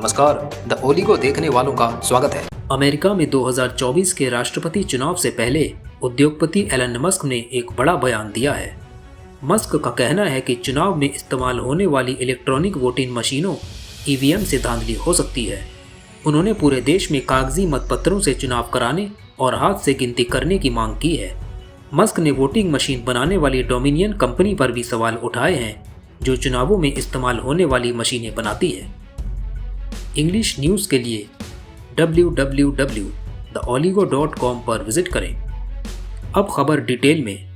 नमस्कार, द ओली को देखने वालों का स्वागत है। अमेरिका में 2024 के राष्ट्रपति चुनाव से पहले उद्योगपति एलन मस्क ने एक बड़ा बयान दिया है। मस्क का कहना है कि चुनाव में इस्तेमाल होने वाली इलेक्ट्रॉनिक वोटिंग मशीनों ईवीएम से धांधली हो सकती है। उन्होंने पूरे देश में कागजी मतपत्रों से चुनाव कराने और हाथ से गिनती करने की मांग की है। मस्क ने वोटिंग मशीन बनाने वाली डोमिनियन कंपनी पर भी सवाल उठाए हैं, जो चुनावों में इस्तेमाल होने वाली मशीनें बनाती है। इंग्लिश न्यूज़ के लिए www.theoligo.com पर विजिट करें। अब खबर डिटेल में।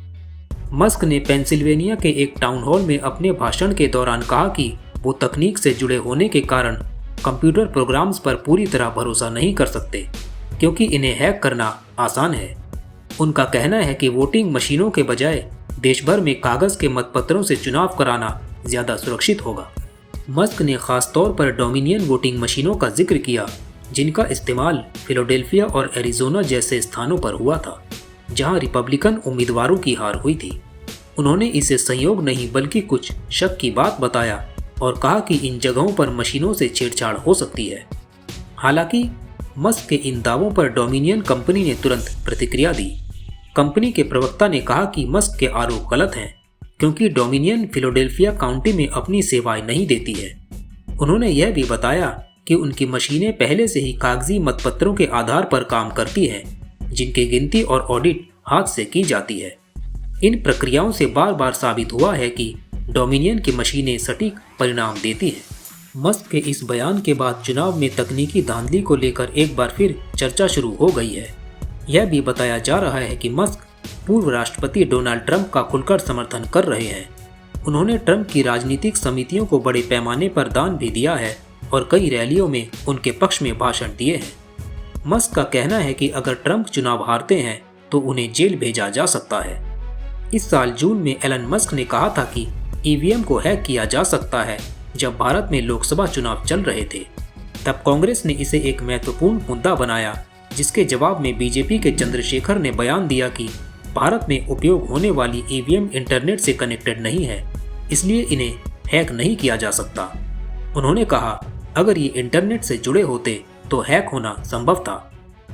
मस्क ने पेंसिल्वेनिया के एक टाउन हॉल में अपने भाषण के दौरान कहा कि वो तकनीक से जुड़े होने के कारण कंप्यूटर प्रोग्राम्स पर पूरी तरह भरोसा नहीं कर सकते, क्योंकि इन्हें हैक करना आसान है। उनका कहना है कि वोटिंग मशीनों के बजाय देश भर में कागज़ के मतपत्रों से चुनाव कराना ज़्यादा सुरक्षित होगा। मस्क ने खास तौर पर डोमिनियन वोटिंग मशीनों का जिक्र किया, जिनका इस्तेमाल फिलाडेल्फिया और एरिज़ोना जैसे स्थानों पर हुआ था, जहां रिपब्लिकन उम्मीदवारों की हार हुई थी। उन्होंने इसे संयोग नहीं बल्कि कुछ शक की बात बताया और कहा कि इन जगहों पर मशीनों से छेड़छाड़ हो सकती है। हालांकि मस्क के इन दावों पर डोमिनियन कंपनी ने तुरंत प्रतिक्रिया दी। कंपनी के प्रवक्ता ने कहा कि मस्क के आरोप गलत हैं, क्योंकि डोमिनियन फिलाडेल्फिया काउंटी में अपनी सेवाएं नहीं देती है। उन्होंने यह भी बताया कि उनकी मशीनें पहले से ही कागजी मतपत्रों के आधार पर काम करती हैं, जिनकी गिनती और ऑडिट हाथ से की जाती है। इन प्रक्रियाओं से बार बार साबित हुआ है कि डोमिनियन की मशीनें सटीक परिणाम देती हैं। मस्क के इस बयान के बाद चुनाव में तकनीकी धांधली को लेकर एक बार फिर चर्चा शुरू हो गई है। यह भी बताया जा रहा है कि मस्क पूर्व राष्ट्रपति डोनाल्ड ट्रंप का खुलकर समर्थन कर रहे हैं। उन्होंने ट्रंप की राजनीतिक समितियों को बड़े पैमाने पर दान भी दिया है और कई रैलियों में उनके पक्ष में भाषण दिए हैं। मस्क का कहना है कि अगर ट्रंप चुनाव हारते हैं तो उन्हें जेल भेजा जा सकता है। इस साल जून में एलन मस्क ने कहा था कि ईवीएम को हैक किया जा सकता है जब भारत में लोकसभा चुनाव चल रहे थे। तब कांग्रेस ने इसे एक महत्वपूर्ण मुद्दा बनाया, जिसके जवाब में बीजेपी के चंद्रशेखर ने बयान दिया कि भारत में उपयोग होने वाली ईवीएम इंटरनेट से कनेक्टेड नहीं है, इसलिए इन्हें हैक नहीं किया जा सकता। उन्होंने कहा, अगर ये इंटरनेट से जुड़े होते तो हैक होना संभव था।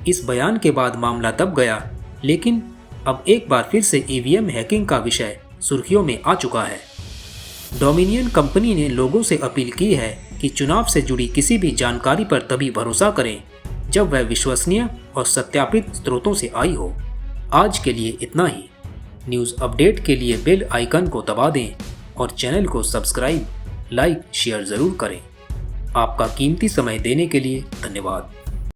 इस बयान के बाद मामला दब गया, लेकिन अब एक बार फिर से ईवीएम हैकिंग का विषय सुर्खियों में आ चुका है। डोमिनियन कंपनी ने लोगों से अपील की है कि चुनाव से जुड़ी किसी भी जानकारी पर तभी भरोसा करें जब वह विश्वसनीय और सत्यापित स्रोतों से आई हो। आज के लिए इतना ही। न्यूज़ अपडेट के लिए बेल आइकन को दबा दें और चैनल को सब्सक्राइब, लाइक, शेयर ज़रूर करें। आपका कीमती समय देने के लिए धन्यवाद।